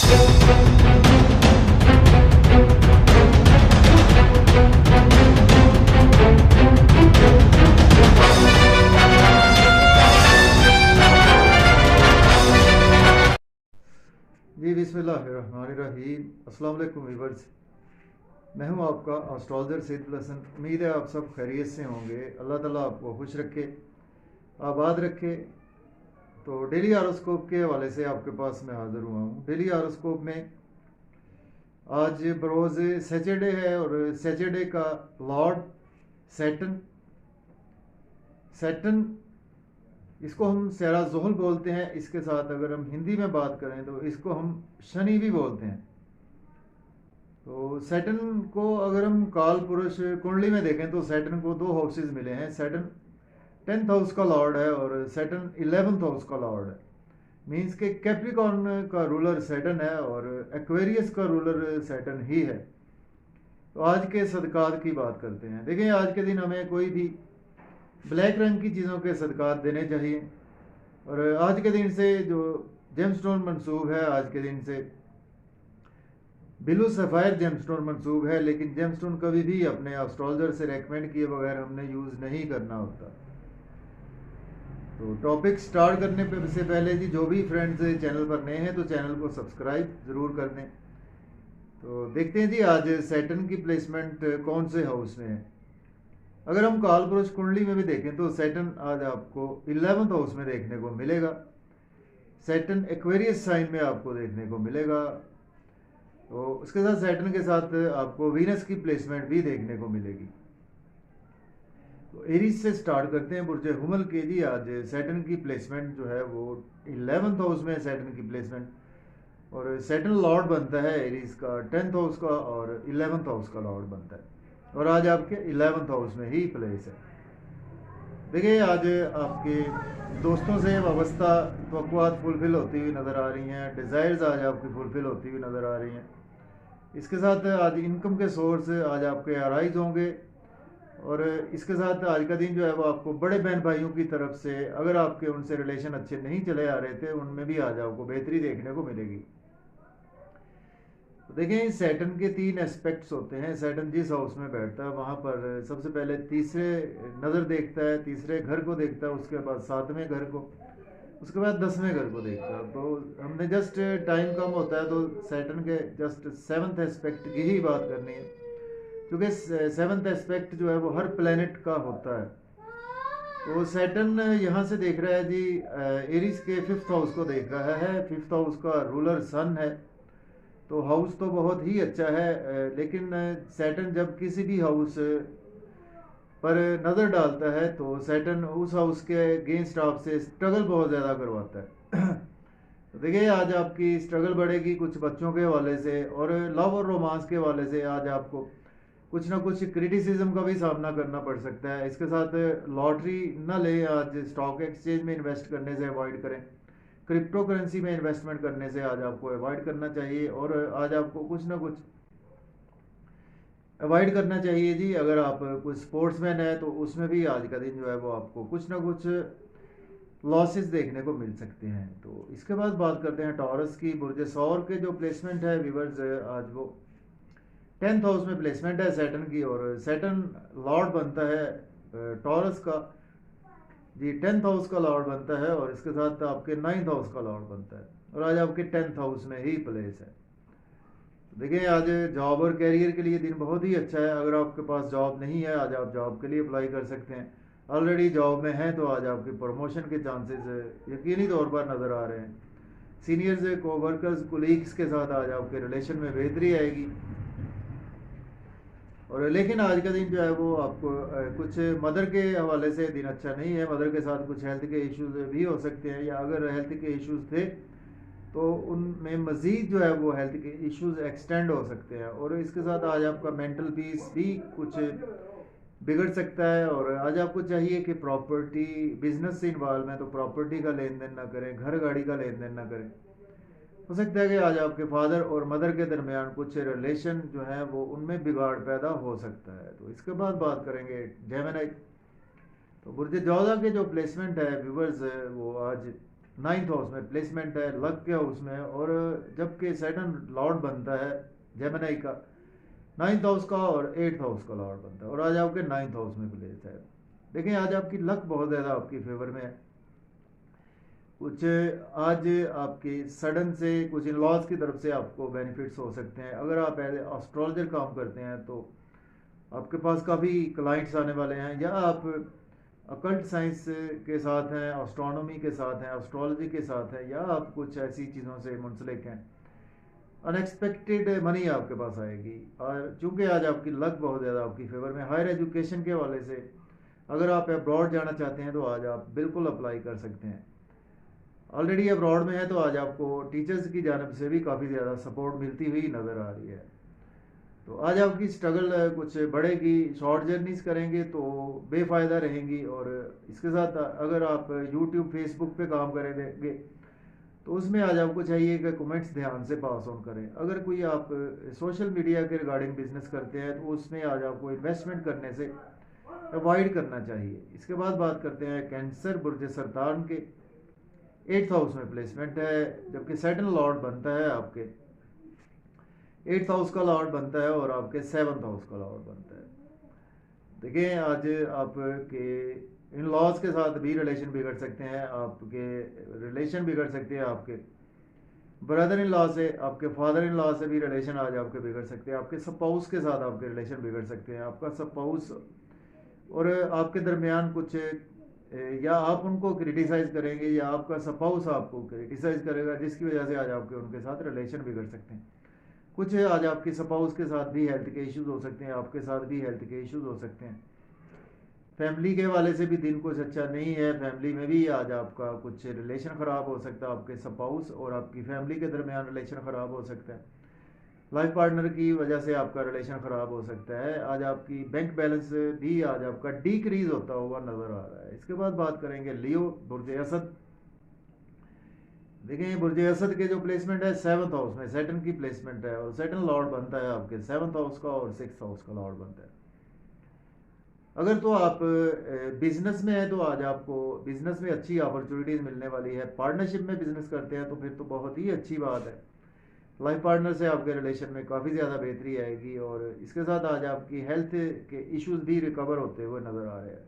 जी बिस्मिल्लाहिर्रहमानिर्रहीम। अस्सलाम वालेकुम व्यूअर्स, मैं हूं आपका एस्ट्रोलॉजर सैयद हसन। उम्मीद है आप सब खैरियत से होंगे। अल्लाह ताला आपको खुश रखे, आबाद रखे। तो डेली हॉरोस्कोप के हवाले से आपके पास मैं हाज़िर हुआ हूं। डेली हॉरोस्कोप में आज बरोज़ सैटरडे है और सैटरडे का लॉर्ड सैटर्न सैटर्न इसको हम सैरा ज़ुहल बोलते हैं। इसके साथ अगर हम हिंदी में बात करें तो इसको हम शनि भी बोलते हैं। तो सैटर्न को अगर हम काल पुरुष कुंडली में देखें तो सैटर्न को 2 हाउसेज मिले हैं। सैटर्न 10th हाउस का लॉर्ड है और सैटर्न 11th हाउस का लॉर्ड है। मीन्स के कैप्रिकॉर्न का रूलर सैटर्न है और एक्वेरियस का रूलर सैटर्न ही है। तो आज के सदकात की बात करते हैं। देखिए, आज के दिन हमें कोई भी ब्लैक रंग की चीज़ों के सदकात देने चाहिए। और आज के दिन से जो जेमस्टोन मंसूब है, आज के दिन से ब्लू सफ़ायर जेमस्टोन मंसूब है। लेकिन जेमस्टोन कभी भी अपने एस्ट्रोलॉजर से रेकमेंड किए बगैर हमने यूज़ नहीं करना होता। तो टॉपिक स्टार्ट करने से पहले जी, जो भी फ्रेंड्स चैनल पर नए हैं तो चैनल को सब्सक्राइब ज़रूर कर दें। तो देखते हैं जी आज सैटर्न की प्लेसमेंट कौन से हाउस में है। अगर हम काल पुरुष कुंडली में भी देखें तो सैटर्न आज आपको 11th हाउस में देखने को मिलेगा। सैटर्न एक्वेरियस साइन में आपको देखने को मिलेगा। तो उसके साथ सैटर्न के साथ आपको वीनस की प्लेसमेंट भी देखने को मिलेगी। तो एरीज से स्टार्ट करते हैं। बुर्ज हुमल के जी आज सैटर्न की प्लेसमेंट जो है वो 11th हाउस में है सैटर्न की प्लेसमेंट। और सैटर्न लॉर्ड बनता है एरीज का 10th हाउस का और 11th हाउस का लॉर्ड बनता है। और आज आपके 11th हाउस में ही प्लेस है। देखिए, आज आपके दोस्तों से वाबस्ता तवक्कुआत फुलफिल होती हुई नज़र आ रही हैं। डिज़ायर्स आज आपकी फुलफिल होती हुई नज़र आ रही हैं। इसके साथ आज इनकम के सोर्स आज आपके अराइज होंगे। और इसके साथ आज का दिन जो है वो आपको बड़े बहन भाइयों की तरफ से, अगर आपके उनसे रिलेशन अच्छे नहीं चले आ रहे थे, उनमें भी आज आपको बेहतरी देखने को मिलेगी। तो देखें, सैटर्न के 3 एस्पेक्ट्स होते हैं। सैटर्न जिस हाउस में बैठता है वहाँ पर सबसे पहले तीसरे नज़र देखता है, तीसरे घर को देखता है, उसके बाद 7वें घर को, उसके बाद 10वें घर को देखता है। तो हमने जस्ट टाइम कम होता है तो सैटर्न के जस्ट 7th एस्पेक्ट की ही बात करनी है, क्योंकि 7th एस्पेक्ट जो है वो हर प्लेनेट का होता है। तो सैटर्न यहाँ से देख रहा है जी, एरीज के 5th हाउस को देख रहा है। 5th हाउस का रूलर सन है। तो हाउस तो बहुत ही अच्छा है, लेकिन सैटर्न जब किसी भी हाउस पर नज़र डालता है तो सैटर्न उस हाउस के अगेंस्ट आपसे स्ट्रगल बहुत ज़्यादा करवाता है। तो देखिए, आज आपकी स्ट्रगल बढ़ेगी कुछ बच्चों के हवाले से, और लव और रोमांस के हवाले से आज आपको कुछ ना कुछ क्रिटिसिज्म का भी सामना करना पड़ सकता है। इसके साथ लॉटरी ना लें, आज स्टॉक एक्सचेंज में इन्वेस्ट करने से अवॉइड करें। क्रिप्टो करेंसी में इन्वेस्टमेंट करने से आज आपको अवॉइड करना चाहिए। और आज आपको कुछ ना कुछ अवॉइड करना चाहिए जी। अगर आप कुछ स्पोर्ट्समैन है तो उसमें भी आज का दिन जो है वो आपको कुछ ना कुछ लॉसेस देखने को मिल सकते हैं। तो इसके बाद बात करते हैं टॉरस की। बुर्ज सौर के जो प्लेसमेंट है व्यूअर्स, आज वो 10th हाउस में प्लेसमेंट है सैटर्न की। और सैटर्न लॉर्ड बनता है टॉरस का जी, 10th हाउस का लॉर्ड बनता है। और इसके साथ आपके 9th हाउस का लॉर्ड बनता है। और आज आपके 10th हाउस में ही प्लेस है। देखिए, आज जॉब और कैरियर के लिए दिन बहुत ही अच्छा है। अगर आपके पास जॉब नहीं है, आज आप जॉब के लिए अप्लाई कर सकते हैं। ऑलरेडी जॉब में हैं तो आज आपके प्रमोशन के चांसेस यकीनी तौर पर नज़र आ रहे हैं। सीनियर्स, कोवर्कर्स, कोलीग्स के साथ आज आपके रिलेशन में बेहतरी आएगी। और लेकिन आज का दिन जो है वो आपको कुछ मदर के हवाले से दिन अच्छा नहीं है। मदर के साथ कुछ हेल्थ के इश्यूज भी हो सकते हैं, या अगर हेल्थ के इश्यूज थे तो उनमें मज़ीद जो है वो हेल्थ के इश्यूज एक्सटेंड हो सकते हैं। और इसके साथ आज आपका मेंटल पीस भी कुछ बिगड़ सकता है। और आज आपको चाहिए कि प्रॉपर्टी बिजनेस से इन्वॉल्व है तो प्रॉपर्टी का लेन देन ना करें, घर गाड़ी का लेन देन ना करें। हो सकता है कि आज आपके फादर और मदर के दरमियान कुछ रिलेशन जो है वो उनमें बिगाड़ पैदा हो सकता है। तो इसके बाद बात करेंगे जेमिनी। तो बुर्ज जौजा के जो प्लेसमेंट है व्यूवर्स, वो आज नाइन्थ हाउस में प्लेसमेंट है, लक के हाउस में, और जबकि सैटर्न लॉर्ड बनता है जेमिनी का नाइन्थ हाउस का और एट्थ हाउस का लॉर्ड बनता है, और आज आपके नाइन्थ हाउस में प्लेस है। देखिए आज आपकी लक बहुत ज़्यादा आपकी फेवर में है। कुछ आज आपके सडन से कुछ इन लॉज की तरफ से आपको बेनिफिट्स हो सकते हैं। अगर आप एज एस्ट्रोलॉजर काम करते हैं तो आपके पास काफ़ी क्लाइंट्स आने वाले हैं, या आप अकल्ट साइंस के साथ हैं, एस्ट्रोनॉमी के साथ हैं, एस्ट्रोलॉजी के साथ हैं, या आप कुछ ऐसी चीज़ों से मुंसलिक हैं, अनएक्सपेक्टेड मनी आपके पास आएगी। और चूंकि आज आपकी लक बहुत ज़्यादा आपकी फेवर में, हायर एजुकेशन के हवाले से अगर आप अब्रॉड जाना चाहते हैं तो आज आप बिल्कुल अप्लाई कर सकते हैं। ऑलरेडी अब्रॉड में है तो आज आपको टीचर्स की जानब से भी काफ़ी ज़्यादा सपोर्ट मिलती हुई नज़र आ रही है। तो आज आपकी स्ट्रगल कुछ बढ़ेगी, शॉर्ट जर्नीज करेंगे तो बेफ़ायदा रहेंगी, और इसके साथ अगर आप यूट्यूब फेसबुक पे काम करेंगे तो उसमें आज आपको चाहिए कि कमेंट्स ध्यान से पास ऑन करें। अगर कोई आप सोशल मीडिया के रिगार्डिंग बिजनेस करते हैं तो उसमें आज आपको इन्वेस्टमेंट करने से अवॉइड करना चाहिए। इसके बाद बात करते हैं कैंसर बुर्ज सरतान के एट्थ हाउस में प्लेसमेंट है, जबकि सैटर्न लॉर्ड बनता है आपके एट्थ हाउस का लॉर्ड बनता है और आपके सेवन्थ हाउस का लॉर्ड बनता है। देखिए आज आपके इन लॉज के साथ भी रिलेशन बिगड़ सकते हैं, आपके रिलेशन बिगड़ सकते हैं, आपके ब्रदर इन लॉ से, आपके फादर इन लॉ से भी रिलेशन आज आपके बिगड़ सकते हैं, आपके स्पाउस के साथ आपके रिलेशन बिगड़ सकते हैं। आपका स्पाउस और आपके दरमियान कुछ या आप उनको क्रिटिसाइज़ करेंगे या आपका स्पाउस आपको क्रिटिसाइज़ करेगा, जिसकी वजह से आज आपके उनके साथ रिलेशन बिगड़ सकते हैं। कुछ आज आपके स्पाउस के साथ भी हेल्थ के इश्यूज हो सकते हैं, आपके साथ भी हेल्थ के इश्यूज हो सकते हैं। फैमिली के हवाले से भी दिन कुछ अच्छा नहीं है, फैमिली में भी आज आपका कुछ रिलेशन ख़राब हो सकता है, आपके स्पाउस और आपकी फैमिली के दरमियान रिलेशन ख़राब हो सकता है। लाइफ पार्टनर की वजह से आपका रिलेशन ख़राब हो सकता है। आज आपकी बैंक बैलेंस भी आज आपका डिक्रीज होता हुआ नज़र आ रहा है। इसके बाद बात करेंगे लियो बुर्ज असद। देखें बुर्ज असद के जो प्लेसमेंट है सेवन्थ हाउस में सैटर्न की प्लेसमेंट है, और सैटर्न लॉर्ड बनता है आपके सेवन्थ हाउस का और सिक्स्थ हाउस का लॉर्ड बनता है। अगर तो आप बिजनेस में है तो आज आपको बिजनेस में अच्छी अपॉर्चुनिटीज़ मिलने वाली है। पार्टनरशिप में बिजनेस करते हैं तो फिर तो बहुत ही अच्छी बात है। लाइफ पार्टनर से आपके रिलेशन में काफ़ी ज़्यादा बेहतरी आएगी, और इसके साथ आज आपकी हेल्थ के इश्यूज भी रिकवर होते हुए नज़र आ रहे हैं।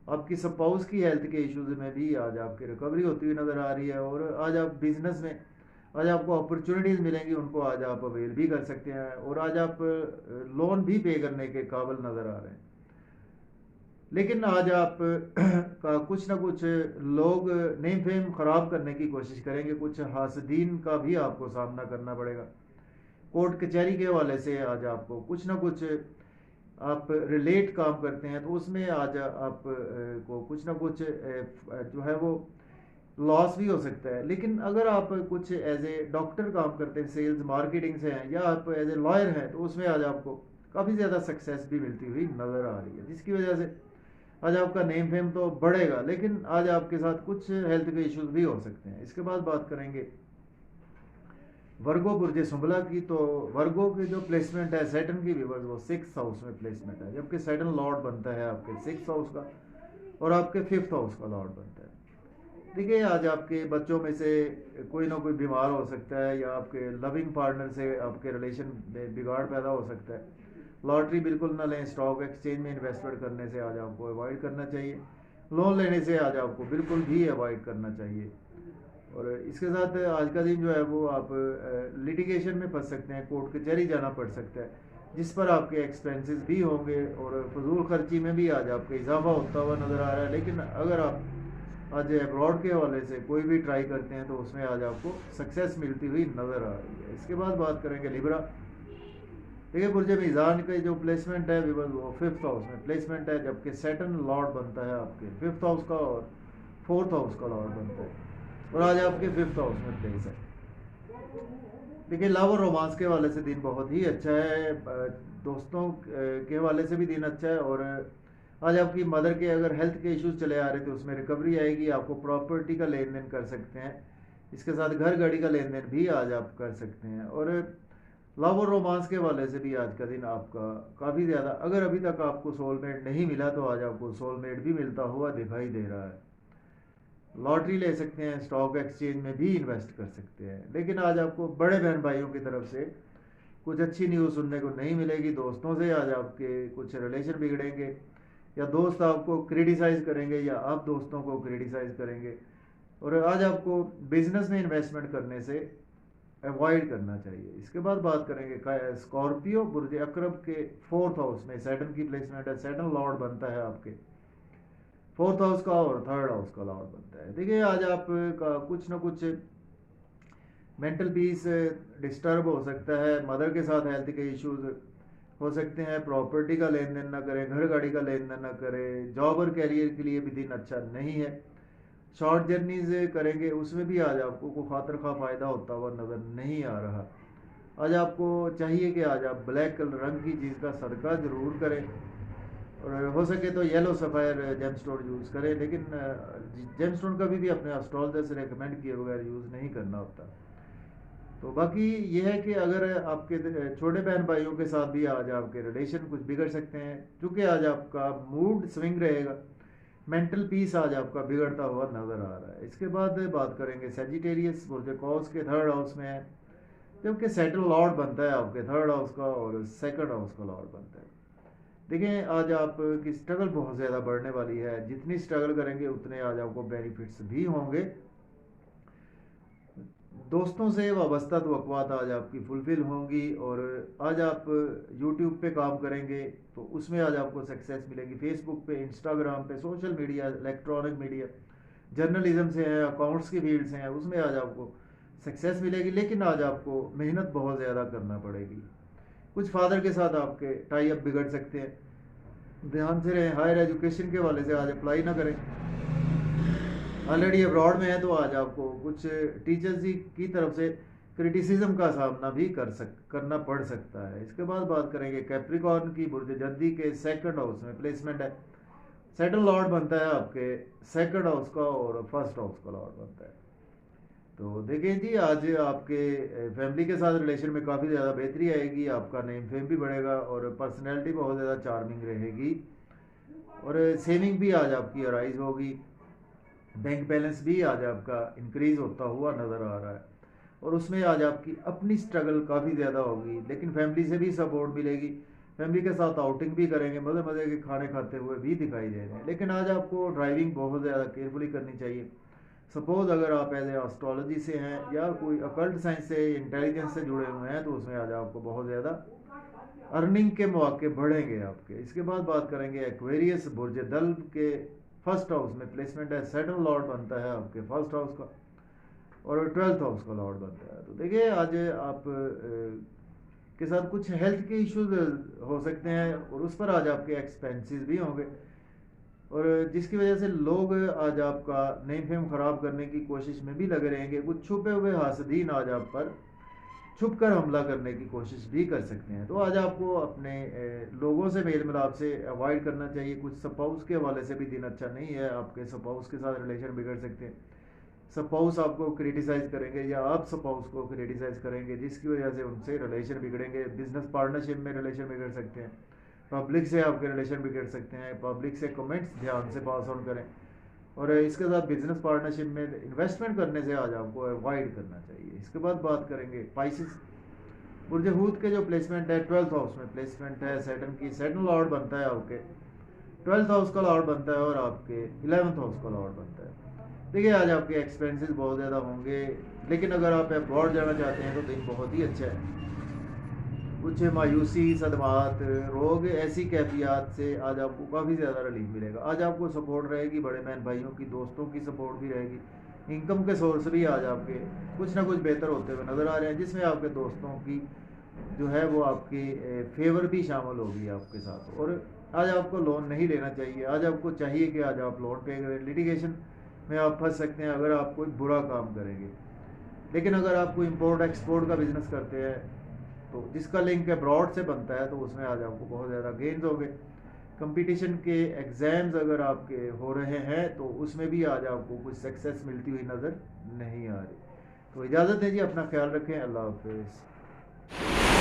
आपकी स्पाउस की हेल्थ के इश्यूज में भी आज आपकी रिकवरी होती हुई नज़र आ रही है, और आज आप बिजनेस में आज आपको अपॉर्चुनिटीज़ मिलेंगी, उनको आज आप अवेल भी कर सकते हैं, और आज आप लोन भी पे करने के काबिल नज़र आ रहे हैं। लेकिन आज आप का कुछ ना कुछ लोग नेम फेम ख़राब करने की कोशिश करेंगे, कुछ हासदीन का भी आपको सामना करना पड़ेगा। कोर्ट कचहरी के हवाले से आज आपको कुछ ना कुछ आप रिलेट काम करते हैं तो उसमें आज आप को कुछ ना कुछ जो है वो लॉस भी हो सकता है। लेकिन अगर आप कुछ एज ए डॉक्टर काम करते हैं, सेल्स मार्केटिंग से हैं, या आप एज ए लॉयर हैं, तो उसमें आज आपको काफ़ी ज़्यादा सक्सेस भी मिलती हुई नज़र आ रही है, जिसकी वजह से आज आपका नेम फेम तो बढ़ेगा, लेकिन आज आपके साथ कुछ हेल्थ के इश्यूज भी हो सकते हैं। इसके बाद बात करेंगे वर्गो बुर्ज सुंबला की। तो वर्गो की जो प्लेसमेंट है सैटर्न की व्यूवर्स वो सिक्स हाउस में प्लेसमेंट है, जबकि सैटर्न लॉर्ड बनता है आपके सिक्स हाउस का और आपके फिफ्थ हाउस का लॉर्ड बनता है। देखिए आज आपके बच्चों में से कोई ना कोई बीमार हो सकता है, या आपके लविंग पार्टनर से आपके रिलेशन में बिगाड़ पैदा हो सकता है। लॉटरी बिल्कुल ना लें, स्टॉक एक्सचेंज में इन्वेस्टमेंट करने से आज आपको अवॉइड करना चाहिए, लोन लेने से आज आपको बिल्कुल भी अवॉइड करना चाहिए। और इसके साथ आज का दिन जो है वो आप लिटिगेशन में फंस सकते हैं, कोर्ट कचहरी जाना पड़ सकता है, जिस पर आपके एक्सपेंसेस भी होंगे, और फजूल खर्ची में भी आज आपका इजाफा होता हुआ नज़र आ रहा है। लेकिन अगर आप आज अब्रॉड के हवाले से कोई भी ट्राई करते हैं तो उसमें आज आपको सक्सेस मिलती हुई नज़र आ रही है। इसके बाद बात करेंगे लिब्रा। देखिए बुर्ज मीज़ान का जो प्लेसमेंट है वो फिफ्थ हाउस में प्लेसमेंट है, जबकि सैटर्न लॉर्ड बनता है आपके फिफ्थ हाउस का और फोर्थ हाउस का लॉर्ड बनता है, और आज आपके फिफ्थ हाउस में प्लेस है। देखिए लव और रोमांस के हवाले से दिन बहुत ही अच्छा है, दोस्तों के हवाले से भी दिन अच्छा है, और आज आपकी मदर के अगर हेल्थ के इश्यूज चले आ रहे थे उसमें रिकवरी आएगी, आपको प्रॉपर्टी का लेन देन कर सकते हैं, इसके साथ घर गाड़ी का लेन देन भी आज आप कर सकते हैं। और लव और रोमांस के हवाले से भी आज का दिन आपका काफ़ी ज़्यादा, अगर अभी तक आपको सोलमेट नहीं मिला तो आज आपको सोलमेट भी मिलता हुआ दिखाई दे रहा है। लॉटरी ले सकते हैं, स्टॉक एक्सचेंज में भी इन्वेस्ट कर सकते हैं। लेकिन आज आपको बड़े बहन भाइयों की तरफ से कुछ अच्छी न्यूज़ सुनने को नहीं मिलेगी। दोस्तों से आज आपके कुछ रिलेशन बिगड़ेंगे, या दोस्त आपको क्रिटिसाइज़ करेंगे, या आप दोस्तों को क्रिटिसाइज़ करेंगे। और आज आपको बिजनेस में इन्वेस्टमेंट करने से अवॉइड करना चाहिए। इसके बाद बात करेंगे स्कॉर्पियो बुर्ज अकरब के 4th हाउस में सैटर्न की प्लेसमेंट है। सैटर्न लॉर्ड बनता है आपके 4th हाउस का और 3rd हाउस का लॉर्ड बनता है। देखिए आज आपका कुछ ना कुछ मेंटल पीस डिस्टर्ब हो सकता है, मदर के साथ हेल्थ के इश्यूज हो सकते हैं, प्रॉपर्टी का लेन देन ना करें, घर गाड़ी का लेन देन ना करें, जॉब और कैरियर के लिए भी दिन अच्छा नहीं है। शॉर्ट जर्नीज करेंगे उसमें भी आज आपको कोई खातर खा फ़ायदा होता हुआ नज़र नहीं आ रहा। आज आपको चाहिए कि आज आप ब्लैक कलर रंग की चीज़ का सदका ज़रूर करें, और हो सके तो येलो सफ़ायर जेमस्टोन यूज़ करें। लेकिन जेमस्टोन कभी भी अपने एस्ट्रोलॉजर से रेकमेंड किए बगैर यूज़ नहीं करना होता। तो बाकी ये है कि अगर आपके छोटे बहन भाइयों के साथ भी आज आपके रिलेशन कुछ बिगड़ सकते हैं, क्योंकि आज आपका मूड स्विंग रहेगा, मेंटल पीस आज आपका बिगड़ता हुआ नज़र आ रहा है। इसके बाद बात करेंगे सेजिटेरियस बुर्ज कौस के 3rd हाउस में है, जबकि सेटल लॉर्ड बनता है आपके 3rd हाउस का और 2nd हाउस का लॉर्ड बनता है। देखें आज आपकी स्ट्रगल बहुत ज़्यादा बढ़ने वाली है, जितनी स्ट्रगल करेंगे उतने आज आपको बेनिफिट्स भी होंगे। दोस्तों से वाबस्ता तवक्कुआत आज आपकी फुलफ़िल होंगी, और आज आप यूट्यूब पे काम करेंगे तो उसमें आज आपको सक्सेस मिलेगी। फेसबुक पे, इंस्टाग्राम पे, social media, electronic media, journalism से है, अकाउंट्स की फील्ड से हैं, उसमें आज आपको सक्सेस मिलेगी। लेकिन आज आपको मेहनत बहुत ज़्यादा करना पड़ेगी। कुछ फादर के साथ आपके टाई अप बिगड़ सकते हैं, ध्यान से रहें। हायर एजुकेशन के वाले से आज अप्लाई ना करें। ऑलरेडी अब्रॉड में है तो आज आपको कुछ टीचर्स की तरफ से क्रिटिसिज्म का सामना भी करना पड़ सकता है। इसके बाद बात करेंगे कैप्रिकॉर्न की बुर्ज जद्दी के 2nd हाउस में प्लेसमेंट है। सैटर्न लॉर्ड बनता है आपके 2nd हाउस का और 1st हाउस का लॉर्ड बनता है। तो देखें जी आज आपके फैमिली के साथ रिलेशन में काफ़ी ज़्यादा बेहतरी आएगी, आपका नेम फेम भी बढ़ेगा, और पर्सनैलिटी बहुत ज़्यादा चार्मिंग रहेगी, और सेविंग भी आज आपकी अराइज होगी। बैंक बैलेंस भी आज आपका इंक्रीज होता हुआ नज़र आ रहा है, और उसमें आज आपकी अपनी स्ट्रगल काफ़ी ज़्यादा होगी, लेकिन फैमिली से भी सपोर्ट मिलेगी। फैमिली के साथ आउटिंग भी करेंगे, मज़े मज़े के खाने खाते हुए भी दिखाई दे रहे हैं। लेकिन आज आपको ड्राइविंग बहुत ज़्यादा केयरफुली करनी चाहिए। सपोज़ अगर आप एज ए एस्ट्रोलॉजी से हैं या कोई अकल्ट साइंस से, इंटेलिजेंस से जुड़े हुए हैं, तो उसमें आज आपको बहुत ज़्यादा अर्निंग के मौके बढ़ेंगे आपके। इसके बाद बात करेंगे एक्वेरियस बुर्ज दल्ब के 1st हाउस में प्लेसमेंट है। सैटर्न लॉर्ड बनता है आपके 1st हाउस का और 12th हाउस का लॉर्ड बनता है। तो देखिए आज आप के साथ कुछ हेल्थ के इश्यूज हो सकते हैं, और उस पर आज आपके एक्सपेंसेस भी होंगे, और जिसकी वजह से लोग आज आपका नेम फेम ख़राब करने की कोशिश में भी लगे रहेंगे। कुछ छुपे हुए हासदीन आज आप पर छुप कर हमला करने की कोशिश भी कर सकते हैं। तो आज आपको अपने लोगों से मेल मिलाप से अवॉइड करना चाहिए। कुछ स्पाउस के हवाले से भी दिन अच्छा नहीं है, आपके स्पाउस के साथ रिलेशन बिगड़ सकते हैं। स्पाउस आपको क्रिटिसाइज़ करेंगे या आप स्पाउस को क्रिटिसाइज़ करेंगे, जिसकी वजह से उनसे रिलेशन बिगड़ेंगे। बिजनेस पार्टनरशिप में रिलेशन बिगड़ सकते हैं, पब्लिक से आपके रिलेशन बिगड़ सकते हैं। पब्लिक से कमेंट्स ध्यान से पास ऑन करें, और इसके साथ बिजनेस पार्टनरशिप में इन्वेस्टमेंट करने से आज आपको अवॉइड करना चाहिए। इसके बाद बात करेंगे पाइसिस बुर्ज हूत के जो प्लेसमेंट है 12th हाउस में प्लेसमेंट है सैटर्न की। सैटर्न लॉर्ड बनता है आपके 12th हाउस का लॉर्ड बनता है, और आपके 11th हाउस का लॉर्ड बनता है। देखिए आज आपके एक्सपेंसेस बहुत ज़्यादा होंगे, लेकिन अगर आप अब्रॉड जाना चाहते हैं तो दिन बहुत ही अच्छा है। कुछ मायूसी, सदमात, रोग, ऐसी कैफियत से आज आपको काफ़ी ज़्यादा रिलीफ मिलेगा। आज आपको सपोर्ट रहेगी बड़े बहन भाइयों की, दोस्तों की सपोर्ट भी रहेगी। इनकम के सोर्स भी आज आपके कुछ ना कुछ बेहतर होते हुए नज़र आ रहे हैं, जिसमें आपके दोस्तों की जो है वो आपकी फेवर भी शामिल होगी आपके साथ। और आज आपको लोन नहीं लेना चाहिए। आज आपको चाहिए कि आज आप लोन पे करें। लिटिगेशन में आप फंस सकते हैं अगर आप कोई बुरा काम करेंगे। लेकिन अगर आप कोई इम्पोर्ट एक्सपोर्ट का बिज़नेस करते हैं तो जिसका लिंक अब्रॉड से बनता है, तो उसमें आज आपको बहुत ज़्यादा गेन्स होंगे। कंपटीशन के एग्ज़ाम्स अगर आपके हो रहे हैं तो उसमें भी आज आपको कुछ सक्सेस मिलती हुई नज़र नहीं आ रही। तो इजाज़त दीजिए, अपना ख्याल रखें, अल्लाह हाफ़िज़।